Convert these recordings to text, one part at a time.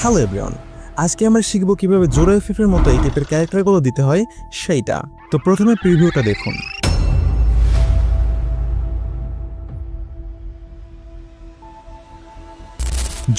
Hello everyone, আজকে আমরা শিখব কিভাবে জোরো এফএফের মতো এই টাইপের ক্যারেক্টারগুলো দিতে হয় সেইটা। তো প্রথমে প্রিভিউটা দেখুন।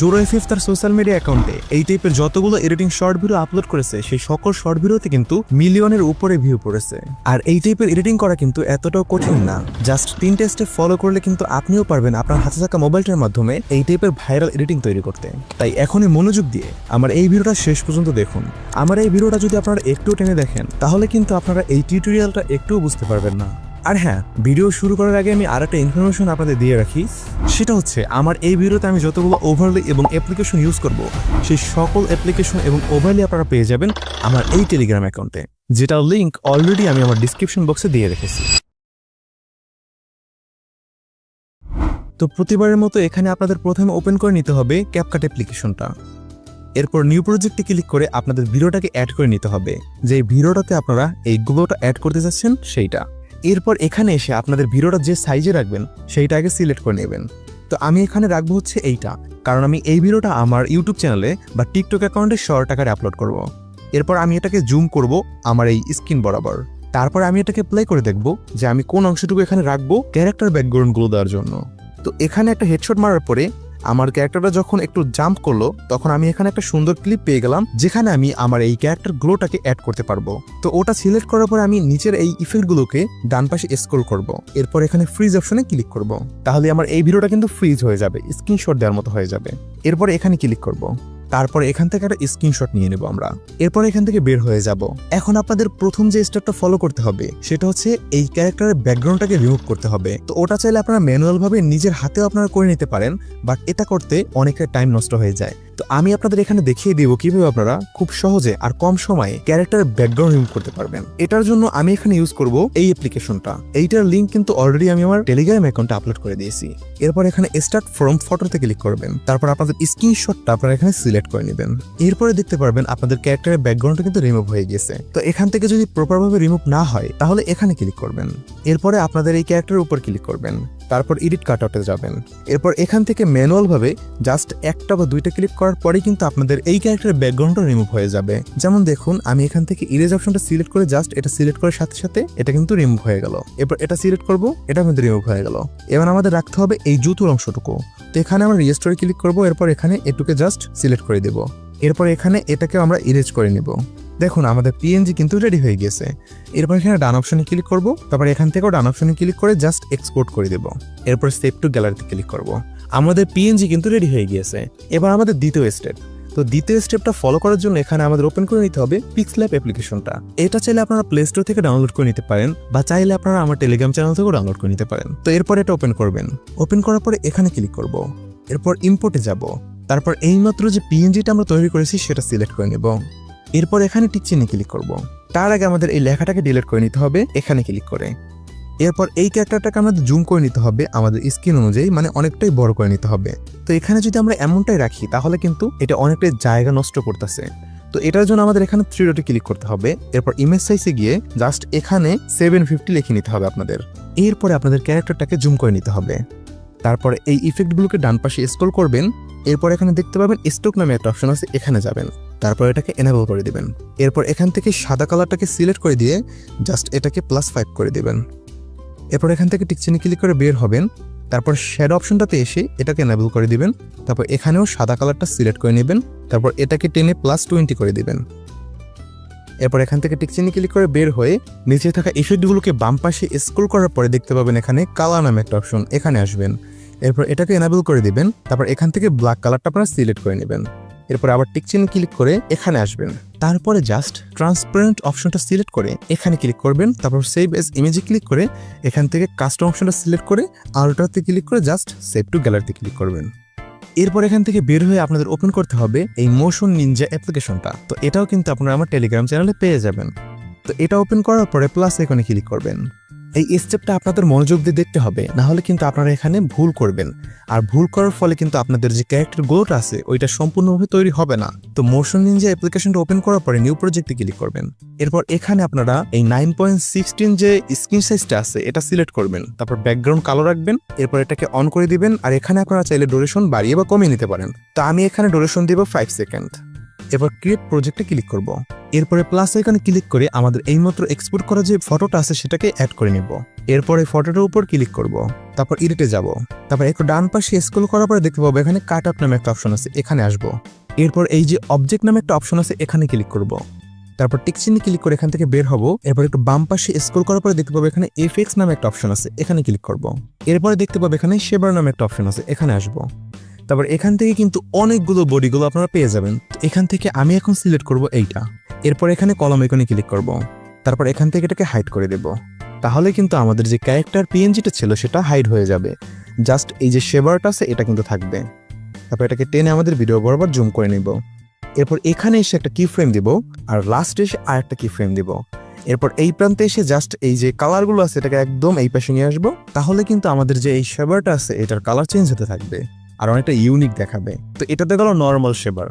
জোরো এফএফ তার সোশ্যাল মিডিয়া অ্যাকাউন্টে এই টাইপের যতগুলো এডিটিং শর্ট ভিডিও আপলোড করেছে সেই সকল শর্ট ভিডিওতে কিন্তু মিলিয়নের উপরে ভিউ পড়েছে। আর এই টাইপের এডিটিং করা কিন্তু এতটাও কঠিন না, জাস্ট 3টা স্টেপ ফলো করলে কিন্তু আপনিও পারবেন আপনার হাতে থাকা মোবাইলটার মাধ্যমে এই টাইপের ভাইরাল এডিটিং তৈরি করতে। তাই এখনই মনোযোগ দিয়ে আমার এই ভিডিওটা শেষ পর্যন্ত দেখুন। আমার এই ভিডিওটা যদি আপনারা একটু টেনে দেখেন তাহলে কিন্তু আপনারা এই টিউটোরিয়ালটা একটুও বুঝতে পারবেন না। আর হ্যাঁ, ভিডিও শুরু করার আগে আমি আরেকটা ইনফরমেশন আপনাদের দিয়ে রাখি, সেটা হচ্ছে আমার এই ভিডিওতে আমি যতগুলো ওভারলি এবং অ্যাপ্লিকেশন ইউজ করব সেই সকল অ্যাপ্লিকেশন এবং ওভারলি আপনারা পেয়ে যাবেন আমার এই টেলিগ্রাম অ্যাকাউন্টে, যেটার লিঙ্ক অলরেডি আমি আমার ডিসক্রিপশন বক্সে দিয়ে রেখেছি। তো প্রতিবারের মতো এখানে আপনাদের প্রথমে ওপেন করে নিতে হবে ক্যাপকাট অ্যাপ্লিকেশনটা। এরপর নিউ প্রজেক্টে ক্লিক করে আপনাদের ভিডিওটাকে অ্যাড করে নিতে হবে, যে ভিডিওটাতে আপনারা এই গ্লোটা অ্যাড করতে যাচ্ছেন সেইটা। এরপর এখানে এসে আপনাদের ভিডিওটা যে সাইজে রাখবেন সেইটা আগে সিলেক্ট করে নেবেন। তো আমি এখানে রাখবো হচ্ছে এইটা, কারণ আমি এই ভিডিওটা আমার ইউটিউব চ্যানেলে বা টিকটক অ্যাকাউন্টে শর্ট আকারে আপলোড করব। এরপর আমি এটাকে জুম করব আমার এই স্ক্রিন বরাবর। তারপর আমি এটাকে প্লে করে দেখব যে আমি কোন অংশটুকু এখানে রাখবো ক্যারেক্টার ব্যাকগ্রাউন্ডগুলো দেওয়ার জন্য। তো এখানে একটা হেডশট মারার পরে আমার ক্যারেক্টারটা যখন একটু জাম্প করলো তখন আমি এখানে একটা সুন্দর ক্লিপ পেয়ে গেলাম, যেখানে আমি আমার এই ক্যারেক্টার গ্লোটাকে অ্যাড করতে পারবো। তো ওটা সিলেক্ট করার পর আমি নিচের এই ইফেক্টগুলোকে ডান পাশে স্ক্রল করব। এরপর এখানে ফ্রিজ অপশনে ক্লিক করব। তাহলে আমার এই ভিডিওটা কিন্তু ফ্রিজ হয়ে যাবে, স্ক্রিনশট দেওয়ার মতো হয়ে যাবে। এরপর এখানে ক্লিক করব। তারপর এখান থেকে একটা স্ক্রিনশট নিয়ে নেব আমরা। এরপর এখান থেকে বের হয়ে যাব। এখন আপনাদের প্রথম যে স্টেপটা ফলো করতে হবে সেটা হচ্ছে এই ক্যারেক্টারের ব্যাকগ্রাউন্ডটাকে রিমুভ করতে হবে। তো ওটা চাইলে আপনারা ম্যানুয়াল ভাবে নিজের হাতেও আপনারা করে নিতে পারেন, বাট এটা করতে অনেকটা টাইম নষ্ট হয়ে যায়। তো আমি আপনাদের এখানে দেখিয়ে দিব কিভাবে আপনারা খুব সহজে আর কম সময়ে ক্যারেক্টারের ব্যাকগ্রাউন্ড রিমুভ করতে পারবেন। এটার জন্য আমি এখানে ইউজ করব এই অ্যাপ্লিকেশনটা। এইটার লিঙ্ক কিন্তু অলরেডি আমি আমার টেলিগ্রাম অ্যাকাউন্টে আপলোড করে দিয়েছি। এরপর এখানে স্টার্ট ফ্রম ফটোতে ক্লিক করবেন। তারপর আপনাদের স্ক্রিনশটটা আপনারা এখানে সিলেক্ট করে নেবেন। এরপরে দেখতে পারবেন আপনাদের ক্যারেক্টারের ব্যাকগ্রাউন্ডটা কিন্তু রিমুভ হয়ে গেছে। তো এখান থেকে যদি প্রপার ভাবে রিমুভ না হয় তাহলে এখানে ক্লিক করবেন। এরপরে আপনাদের এই ক্যারেক্টারের উপর ক্লিক করবেন। তারপর এডিট কাটআউটে যাবেন। এরপর এখান থেকে ম্যানুয়াল ভাবে জাস্ট একটা বা দুইটা ক্লিক করার পরেই কিন্তু আপনাদের এই ক্যারেক্টারের ব্যাকগ্রাউন্ডটা রিমুভ হয়ে যাবে। যেমন দেখুন, আমি এখান থেকে ইরেজ অপশনটা সিলেক্ট করে জাস্ট এটা সিলেক্ট করার সাথে সাথে এটা কিন্তু রিমুভ হয়ে গেল। এরপর এটা সিলেক্ট করব, এটা কিন্তু রিমুভ হয়ে গেল। এবার আমাদের রাখতে হবে এই জুতোর অংশটুকু। তো এখানে আমরা রিস্টোরে ক্লিক করব। এরপর এখানে এটুকে জাস্ট সিলেক্ট করে দেব। এরপর এখানে এটাকে আমরা ইরেজ করে নেব। দেখুন আমাদের পিএনজি কিন্তু রেডি হয়ে গেছে। এরপর এখানে ডান অপশনে ক্লিক করব। তারপর এখান থেকেও ডান অপশনে ক্লিক করে জাস্ট এক্সপোর্ট করে দেব। এরপর সেভ টু গ্যালারিতে ক্লিক করব। আমাদের পিএনজি কিন্তু রেডি হয়ে গিয়েছে। এবার আমাদের দ্বিতীয় স্টেপ। তো দ্বিতীয় স্টেপটা ফলো করার জন্য এখানে আমাদের ওপেন করে নিতে হবে পিক্সল্যাব অ্যাপ্লিকেশনটা। এটা চাইলে আপনারা প্লে স্টোর থেকে ডাউনলোড করে নিতে পারেন, বা চাইলে আপনারা আমার টেলিগ্রাম চ্যানেল থেকেও ডাউনলোড করে নিতে পারেন। তো এরপর এটা ওপেন করবেন। ওপেন করার পরে এখানে ক্লিক করব। এরপর ইম্পোর্টে যাব। তারপর এইমাত্র যে পিএনজিটা আমরা তৈরি করেছি সেটা সিলেক্ট করে নেব। এরপর এখানে টিক চিহ্নে ক্লিক করব। তার আগে আমাদের এই লেখাটাকে ডিলিট করে নিতে হবে এখানে ক্লিক করে। এরপর এই ক্যারেক্টারটাকে আমাদের জুম করে নিতে হবে আমাদের স্ক্রিন অনুযায়ী, মানে অনেকটাই বড় করে নিতে হবে। তো এখানে যদি আমরা এমনটাই রাখি তাহলে কিন্তু এটা অনেকটাই জায়গা নষ্ট করতেছে। তো এটার জন্য আমাদের এখানে 3 ডটে ক্লিক করতে হবে। এরপর ইমেজ সাইজে গিয়ে জাস্ট এখানে 750 লিখে নিতে হবে আপনাদের। এরপরে আপনাদের ক্যারেক্টারটাকে জুম করে নিতে হবে। তারপরে এই ইফেক্টগুলোকে ডান পাশে স্ক্রল করবেন। এরপর এখানে দেখতে পাবেন স্টক নামে একটা অপশন আছে, এখানে যাবেন। তারপর এটাকে এনেবল করে দিবেন। এরপর এখান থেকে সাদা কালারটাকে সিলেক্ট করে দিয়ে জাস্ট এটাকে +5 করে দিবেন। এরপর এখান থেকে টিক চিহ্নে ক্লিক করে বের হবেন। তারপর শ্যাডো অপশনটাতে এসে এটাকে এনেবল করে দিবেন। তারপর এখানেও সাদা কালারটা সিলেক্ট করে নেবেন। তারপর এটাকে টেনে +20 করে দিবেন। এরপর এখান থেকে টিক চিহ্নে ক্লিক করে বের হয়ে নিচে থাকা ইফেক্টগুলোকে বাম পাশে স্ক্রল করার পরে দেখতে পাবেন এখানে কালার নামে একটা অপশন, এখানে আসবেন। এরপর এটাকে এনেবল করে দিবেন। তারপর এখান থেকে ব্ল্যাক কালারটা আপনারা সিলেক্ট করে নেবেন। এরপর আবার টিক চিহ্নে ক্লিক করে এখানে আসবেন। তারপরে জাস্ট ট্রান্সপারেন্ট অপশনটা সিলেক্ট করে এখানে ক্লিক করবেন। তারপর সেভ এজ ইমেজে ক্লিক করে এখান থেকে কাস্টম অপশনটা সিলেক্ট করে আলট্রাতে ক্লিক করে জাস্ট সেভ টু গ্যালারিতে ক্লিক করবেন। এরপর এখান থেকে বের হয়ে আপনাদের ওপেন করতে হবে এই মোশন নিনজা অ্যাপ্লিকেশনটা। তো এটাও কিন্তু আপনারা আমার টেলিগ্রাম চ্যানেলে পেয়ে যাবেন। তো এটা ওপেন করার পরে প্লাস আইকনে ক্লিক করবেন। এই স্টেপটা আপনাদের মনোযোগ দিয়ে দেখতে হবে, না হলে কিন্তু আপনারা এখানে ভুল করবেন, আর ভুল করার ফলে কিন্তু আপনাদের যে ক্যারেক্টার গ্লোটা আছে ওইটা সম্পূর্ণভাবে তৈরি হবে না। তো মোশন নিনজা অ্যাপ্লিকেশনটা ওপেন করার পরে নিউ প্রজেক্টে ক্লিক করবেন। এরপর এখানে আপনারা এই 9.16 যে স্ক্রিন সাইজটা আছে এটা সিলেক্ট করবেন, তারপর ব্যাকগ্রাউন্ড কালো রাখবেন, এরপর এটাকে অন করে দিবেন। আর এখানে আপনারা চাইলে ডুরেশন বাড়িয়ে বা কমিয়ে নিতে পারেন। তো আমি এখানে ডুরেশন দিব 5 সেকেন্ড। এরপর ক্রিয়েট প্রজেক্টে ক্লিক করব। এরপরে প্লাস আইকনে ক্লিক করে আমাদের এইমাত্র এক্সপোর্ট করা যে ফটোটা আছে সেটাকে অ্যাড করে নিব। এরপর এই ফটোটার উপর ক্লিক করব, তারপর এডিটে যাব, তারপর একটু ডান পাশে স্ক্রল করার পরে দেখতে পাবো এখানে কাট আপ নামে একটা অপশন আছে, এখানে আসবো। এরপর এই যে অবজেক্ট নামে একটা অপশন আছে এখানে ক্লিক করব, তারপর টিক চিহ্নে ক্লিক করে এখান থেকে বের হবো। এরপর একটু বাম পাশে স্ক্রল করার পরে দেখতে পাবো এখানে এফএক্স নামে একটা অপশন আছে, এখানে ক্লিক করব। এরপরে দেখতে পাবো এখানে শেবার নামে একটা অপশন আছে, এখানে আসবো। তারপর এখান থেকে কিন্তু অনেকগুলো বডিগুলো আপনারা পেয়ে যাবেন। তো এখান থেকে আমি এখন সিলেক্ট করব এইটা। এরপর এখানে কলম আইকনে ক্লিক করব, তারপর এখান থেকে এটাকে হাইড করে দেব। তাহলে কিন্তু আমাদের যে ক্যারেক্টার পিএনজিটা ছিল সেটা হাইড হয়ে যাবে, জাস্ট এই যে শেবারটা আছে এটা কিন্তু থাকবে। তারপর এটাকে টেনে আমাদের ভিডিও বরাবর জুম করে নিব। এরপর এখানে এসে একটা কি ফ্রেম দিব, আর লাস্টে এসে আর একটা কি ফ্রেম দিব। এরপর এই প্রান্তে এসে জাস্ট এই যে কালারগুলো আছে এটাকে একদম এই পাশে নিয়ে আসবো। তাহলে কিন্তু আমাদের যে এই শেবারটা আছে এটার কালার চেঞ্জ হতে থাকবে আর অনেকটা ইউনিক দেখাবে। তো এটাতে গেল নর্মাল শেবার।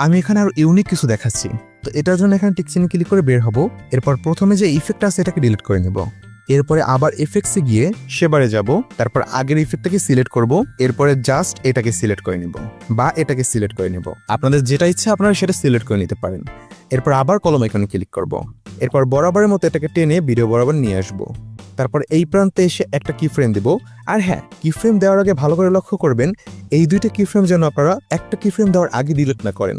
আমি এখানে আরো ইউনিক কিছু দেখাচ্ছি। তো এটার জন্য এখানে টিক চিহ্নে ক্লিক করে বের হবো। এরপর প্রথমে যে ইফেক্ট আছে এটাকে ডিলিট করে নেব। এরপরে আবার এফেক্টসে গিয়ে শেবারে যাব, তারপর আগের ইফেক্টটাকে সিলেক্ট করব। এরপরে জাস্ট এটাকে সিলেক্ট করে নিব বা এটাকে সিলেক্ট করে নিব, আপনাদের যেটা ইচ্ছা আপনারা সেটা সিলেক্ট করে নিতে পারেন। এরপর আবার কলম আইকনে ক্লিক করব। এরপর বরাবরের মতো এটাকে টেনে ভিডিও বরাবর নিয়ে আসব। তারপর এই প্রান্তে এসে একটা কি ফ্রেম দেব। আর হ্যাঁ, কি ফ্রেম দেওয়ার আগে ভালো করে লক্ষ্য করবেন এই দুইটা কি ফ্রেম যেন আপনারা একটা কি ফ্রেম দেওয়ার আগে ডিলিট না করেন।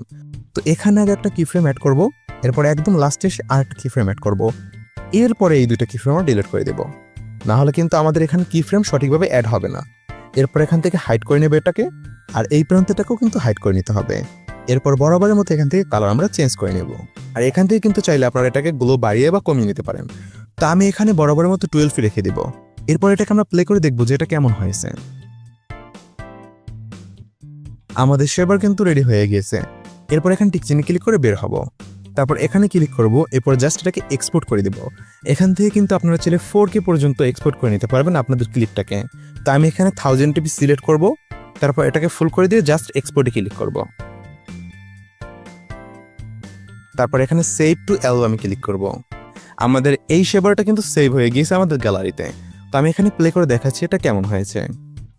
তো এখানে আগে একটা কি ফ্রেম অ্যাড করব, এরপর একদম লাস্টে এসে আর একটা কি ফ্রেম অ্যাড করব। এরপরে এই দুইটা কি ফ্রেম আমরা ডিলিট করে দেব, না হলে কিন্তু আমাদের এখানে কি ফ্রেম সঠিকভাবে অ্যাড হবে না। এরপর এখান থেকে হাইড করে নেব এটাকে, আর এই প্রান্তটাকেও কিন্তু হাইড করে নিতে হবে। এরপর বরাবরের মতো এখান থেকে কালার আমরা চেঞ্জ করে নেব। আর এখান থেকে কিন্তু চাইলে আপনারা এটাকে গ্লো বাড়িয়ে বা কমিয়ে নিতে পারেন। তো আমি এখানে বরাবরের মতো 12 রেখে দিব। এরপর এটাকে আমরা প্লে করে দেখবো যে এটা কেমন হয়েছে। আমাদের শেবার কিন্তু রেডি হয়ে গিয়েছে। এরপর এখানে টিক চিহ্নে ক্লিক করে বের হব, তারপর এখানে ক্লিক করব। এরপর জাস্ট এটাকে এক্সপোর্ট করে দিব। এখান থেকে কিন্তু আপনারা চাইলে 4K পর্যন্ত এক্সপোর্ট করে নিতে পারবেন আপনাদের ক্লিপটাকে। তো আমি এখানে 1080p সিলেক্ট করব, তারপর এটাকে ফুল করে দিয়ে জাস্ট এক্সপোর্টে ক্লিক করব। তারপর এখানে সেভ টু অ্যালবামে ক্লিক করব। আমাদের এই শেবারটা কিন্তু সেভ হয়ে গিয়েছে আমাদের গ্যালারিতে। তো আমি এখানে প্লে করে দেখাচ্ছি এটা কেমন হয়েছে।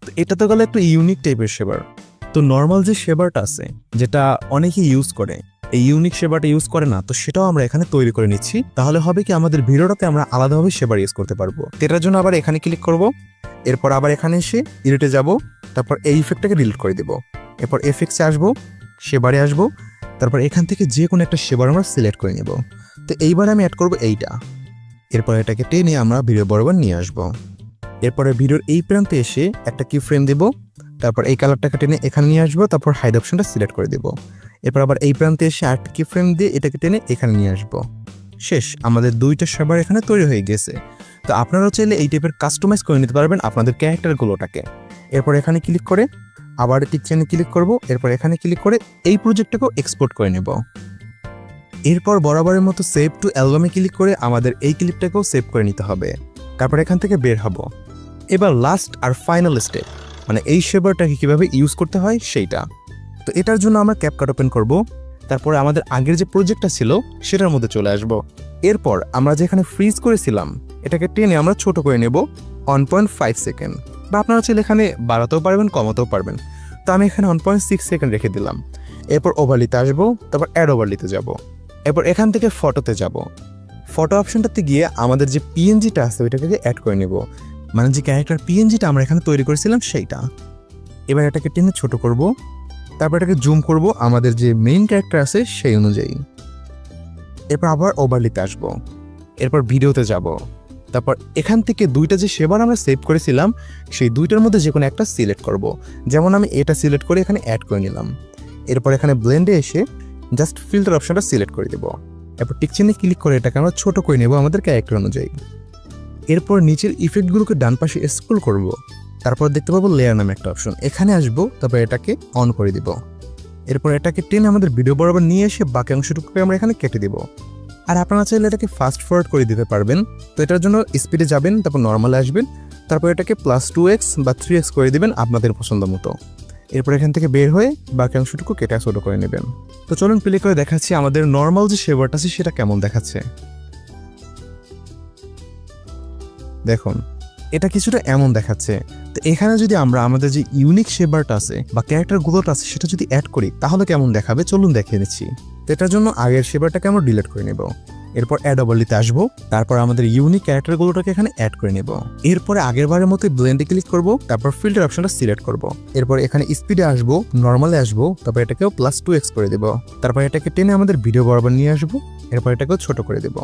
তো এটা তো গেল একটু ইউনিক টাইপের শেবার। তো নর্মাল যে শেবারটা আছে যেটা অনেকেই ইউজ করে, এই ইউনিক শেবারটা ইউজ করে না, তো সেটাও আমরা এখানে তৈরি করে নিচ্ছি। তাহলে হবে কি আমাদের ভিডিওটাতে আমরা আলাদাভাবে শেবার ইউজ করতে পারবো। এটার জন্য আবার এখানে ক্লিক করব, এরপর আবার এখানে এসে এডিটে যাব, তারপর এই ইফেক্টটাকে ডিলিট করে দেব। এরপর এফেক্টসে আসবো, শেবারে আসবো, তারপর এখান থেকে যে কোনো একটা শেবার আমরা সিলেক্ট করে নেব। তো এইবার আমি অ্যাড করব এইটা। এরপর এটাকে টেনে আমরা ভিডিও বরাবর নিয়ে আসবো। এরপরে ভিডিওর এই প্রান্তে এসে একটা কি ফ্রেম দেব, তারপর এই কালারটাকে টেনে এখানে নিয়ে আসবো, তারপর হাইড অপশনটা সিলেক্ট করে দেব। এরপর আবার এই প্রান্তে এসে আরেকটা কি ফ্রেম দিয়ে এটাকে টেনে এখানে নিয়ে আসবো। শেষ, আমাদের দুইটা শেবার এখানে তৈরি হয়ে গেছে। তো আপনারাও চাইলে এই টাইপের কাস্টমাইজ করে নিতে পারবেন আপনাদের ক্যারেক্টারগুলোটাকে। এরপর এখানে ক্লিক করে আবার টিক চিহ্নে ক্লিক করব, এরপর এখানে ক্লিক করে এই প্রজেক্টটাকেও এক্সপোর্ট করে নেব। এরপর বরাবরের মতো সেভ টু অ্যালবামে ক্লিক করে আমাদের এই ক্লিপটাকেও সেভ করে নিতে হবে। তারপর এখান থেকে বের হব। এবার লাস্ট আর ফাইনাল স্টেপ, মানে এই শেবারটাকে কিভাবে ইউজ করতে হয় সেইটা। তো এটার জন্য আমরা ক্যাপকাট ওপেন করব, তারপরে আমাদের আগের যে প্রজেক্টটা ছিল সেটার মধ্যে চলে আসব। এরপর আমরা যেখানে ফ্রিজ করেছিলাম এটাকে টেনে আমরা ছোট করে নেব 1.5 সেকেন্ড, বা আপনারা চাইলে এখানে বাড়াতেও পারবেন কমাতেও পারবেন। তো আমি এখানে 1.6 সেকেন্ড রেখে দিলাম। এরপর ওভারলিতে আসবো, তারপর অ্যাড ওভারলিতে যাব। এরপর এখান থেকে ফটোতে যাব। ফটো অপশনটাতে গিয়ে আমাদের যে পিএনজিটা আছে ওইটাকে অ্যাড করে নেব, মানে যে ক্যারেক্টার পিএনজিটা আমরা এখানে তৈরি করেছিলাম সেইটা। এবার এটাকে টেনে ছোট করব, তারপর এটাকে জুম করব আমাদের যে মেইন ক্যারেক্টার আছে সেই অনুযায়ী। এরপর আবার ওভারলিতে আসব, এরপর ভিডিওতে যাব, তারপর এখান থেকে দুইটা যে শেবার আমরা সেভ করেছিলাম সেই দুইটার মধ্যে যে কোনো একটা সিলেক্ট করব। যেমন আমি এটা সিলেক্ট করে এখানে অ্যাড করে নিলাম। এরপর এখানে ব্লেন্ডে এসে জাস্ট ফিল্টার অপশনটা সিলেক্ট করে দেব। এরপর টিক চিহ্নে ক্লিক করে এটাকে আমরা ছোট করে নেব আমাদের ক্যারেক্টার অনুযায়ী। এরপর নিচের ইফেক্টগুলোকে ডান পাশে স্ক্রল করব, তারপর দেখতে পাবো লেয়ার নামে একটা অপশন, এখানে আসবো, তারপর এটাকে অন করে দিব। এরপর এটাকে টেনে আমাদের ভিডিও বরাবর নিয়ে এসে বাকি অংশটুকুকে আমরা এখানে কেটে দিব। আর আপনারা চাইলে এটাকে ফাস্ট ফরওয়ার্ড করে দিতে পারবেন। তো এটার জন্য স্পিডে যাবেন, তারপর নর্মালে আসবেন, তারপর এটাকে +2x বা 3x করে দিবেন আপনাদের পছন্দ মতো। এরপর এখান থেকে বের হয়ে বাকি অংশটুকু কেটে ছোট করে নেবেন। তো চলুন প্লে করে দেখাচ্ছি আমাদের নর্মাল যে শেভারটা আছে সেটা কেমন দেখাচ্ছে। দেখুন এটা কিছুটা এমন দেখাচ্ছে। তো এখানে যদি আমরা আমাদের যে ইউনিক শেভারটা আছে বা ক্যারেক্টারগুলোটা আছে সেটা যদি অ্যাড করি তাহলে কেমন দেখাবে চলুন দেখিয়ে নিচ্ছি। তো এটার জন্য আগের শেভারটাকে আমরা ডিলিট করে নেব, এরপর অ্যাডাবলিতে আসবো, তারপর আমাদের ইউনিক ক্যারেক্টারগুলোটাকে এখানে অ্যাড করে নেব। এরপরে আগের বারের মতো ব্লেন্ডে ক্লিক করব, তারপর ফিল্টার অপশনটা সিলেক্ট করব। এরপর এখানে স্পিডে আসবো, নর্মালে আসবো, তারপর এটাকেও +2x করে দেব। তারপর এটাকে টেনে আমাদের ভিডিও বরাবর নিয়ে আসবো, এরপর এটাকেও ছোট করে দেব।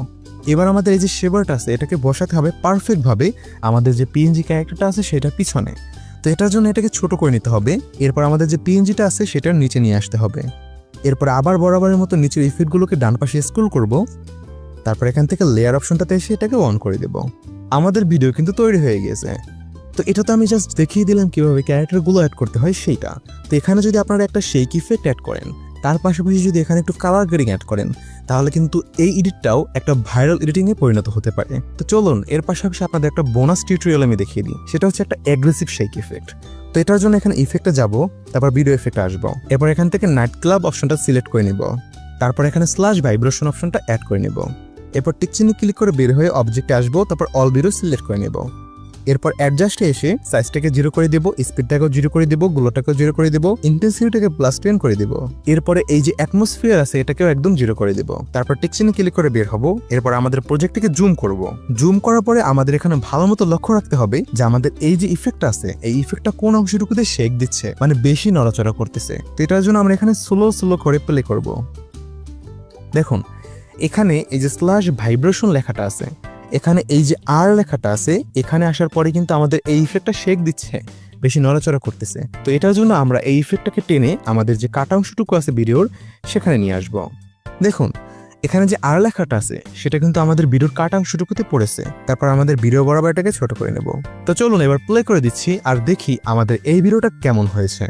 এবার আমাদের এই যে শেভারটা আছে এটাকে বসাতে হবে পারফেক্ট ভাবে আমাদের যে পিএনজি ক্যারেক্টারটা আছে সেটা পিছনে। তো এটার জন্য এটাকে ছোট করে নিতে হবে। এরপর আমাদের যে পিএনজিটা আছে সেটার নিচে নিয়ে আসতে হবে। এরপর আবার বরাবরের মতো নিচের ইফেক্টগুলোকে ডান পাশে স্ক্রল করব, তারপর এখান থেকে লেয়ার অপশনটাতে এসে এটাকে অন করে দেব। আমাদের ভিডিও কিন্তু তৈরি হয়ে গেছে। তো এটা তো আমি জাস্ট দেখিয়ে দিলাম কিভাবে ক্যারেক্টারগুলো অ্যাড করতে হয় সেইটা। তো এখানে যদি আপনারা একটা শেক ইফেক্ট অ্যাড করেন, তার পাশাপাশি যদি এখানে একটু কালার গ্রেডিং অ্যাড করেন, তাহলে কিন্তু এই এডিটটাও একটা ভাইরাল এডিটিংয়ে পরিণত হতে পারে। তো চলুন এর পাশাপাশি আপনাদের একটা বোনাস টিউটোরিয়াল আমি দেখিয়ে দিই, সেটা হচ্ছে একটা অ্যাগ্রেসিভ শেক ইফেক্ট। তো এটার জন্য এখানে ইফেক্টে যাব, তারপর ভিডিও এফেক্টে আসবো, এরপর এখান থেকে নাইট ক্লাব অপশনটা সিলেক্ট করে নিব, তারপর এখানে স্ল্যাশ ভাইব্রেশন অপশনটা অ্যাড করে নিব। এরপর টিক চিহ্নে ক্লিক করে বের হয়ে অবজেক্টে আসবো, তারপর অল ভিডিও সিলেক্ট করে নেব। এরপর অ্যাডজাস্টে এসে সাইজটাকে 0 করে দেব, স্পিডটাকেও 0 করে দেব, গ্লোটাকেও 0 করে দেব, ইন্টেন্সিটিটাকে +10 করে দেব। এরপরে এই যে অ্যাটমসফিয়ার আছে এটাকেও একদম 0 করে দেব। তারপর টিক চিহ্নে ক্লিক করে বের হব। এরপর আমাদের প্রজেক্টটিকে জুম করব। জুম করার পরে আমাদের এখানে ভালো মতো লক্ষ্য রাখতে হবে যে আমাদের এই যে ইফেক্টটা আছে এই ইফেক্টটা কোন অংশটুকুতে শেক দিচ্ছে, মানে বেশি নড়াচড়া করতেছে। তো এটার জন্য আমরা এখানে স্লো করে প্লে করব। দেখুন এখানে এই যে স্ল্যাশ ভাইব্রেশন লেখাটা আছে, এখানে এই যে আর লেখাটা আছে, এখানে আসার পরে কিন্তু আমাদের এই ইফেক্টটা শেক দিচ্ছে, বেশি নড়াচড়া করতেছে। তো এটার জন্য আমরা এই ইফেক্টটাকে টেনে আমাদের যে কাটা অংশটুকু আছে ভিডিওর সেখানে নিয়ে আসব। দেখুন এখানে যে আর লেখাটা আছে সেটা কিন্তু আমাদের ভিডিওর কাটা অংশটুকুতে পড়েছে। তারপর আমাদের ভিডিও বরাবর এটাকে ছোট করে নেব। তো চলুন এবার প্লে করে দিচ্ছি আর দেখি আমাদের এই ভিডিওটা কেমন হয়েছে।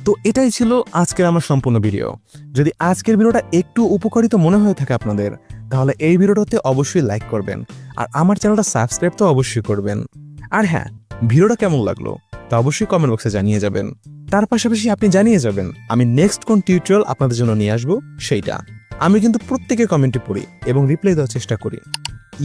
তো এটাই ছিল আজকের আমার সম্পূর্ণ ভিডিও। যদি আজকের ভিডিওটা একটু উপকারিত মনে হয়ে থাকে আপনাদের, তাহলে এই ভিডিওটাতে অবশ্যই লাইক করবেন আর আমার চ্যানেলটা সাবস্ক্রাইব তো অবশ্যই করবেন। আর হ্যাঁ, ভিডিওটা কেমন লাগলো তা অবশ্যই কমেন্ট বক্সে জানিয়ে যাবেন। তার পাশাপাশি আপনি জানিয়ে যাবেন আমি নেক্সট কোন টিউটোরিয়াল আপনাদের জন্য নিয়ে আসবো সেইটা। আমি কিন্তু প্রত্যেকের কমেন্টে পড়ি এবং রিপ্লাই দেওয়ার চেষ্টা করি।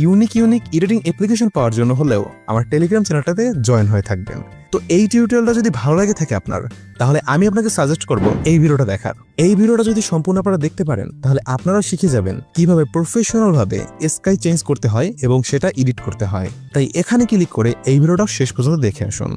ইউনিক এডিটিং অ্যাপ্লিকেশন পাওয়ার জন্য হলেও আমার টেলিগ্রাম চ্যানেলটাতে জয়েন হয়ে থাকবেন। তো এই টিউটোরিয়ালটা যদি ভালো লাগে থাকে আপনার, তাহলে আমি আপনাকে সাজেস্ট করব এই ভিডিওটা দেখার। এই ভিডিওটা যদি সম্পূর্ণ আপনারা দেখতে পারেন তাহলে আপনারাও শিখে যাবেন কিভাবে প্রফেশনাল ভাবে স্কাই চেঞ্জ করতে হয় এবং সেটা এডিট করতে হয়। তাই এখানে ক্লিক করে এই ভিডিওটা শেষ পর্যন্ত দেখে আসুন।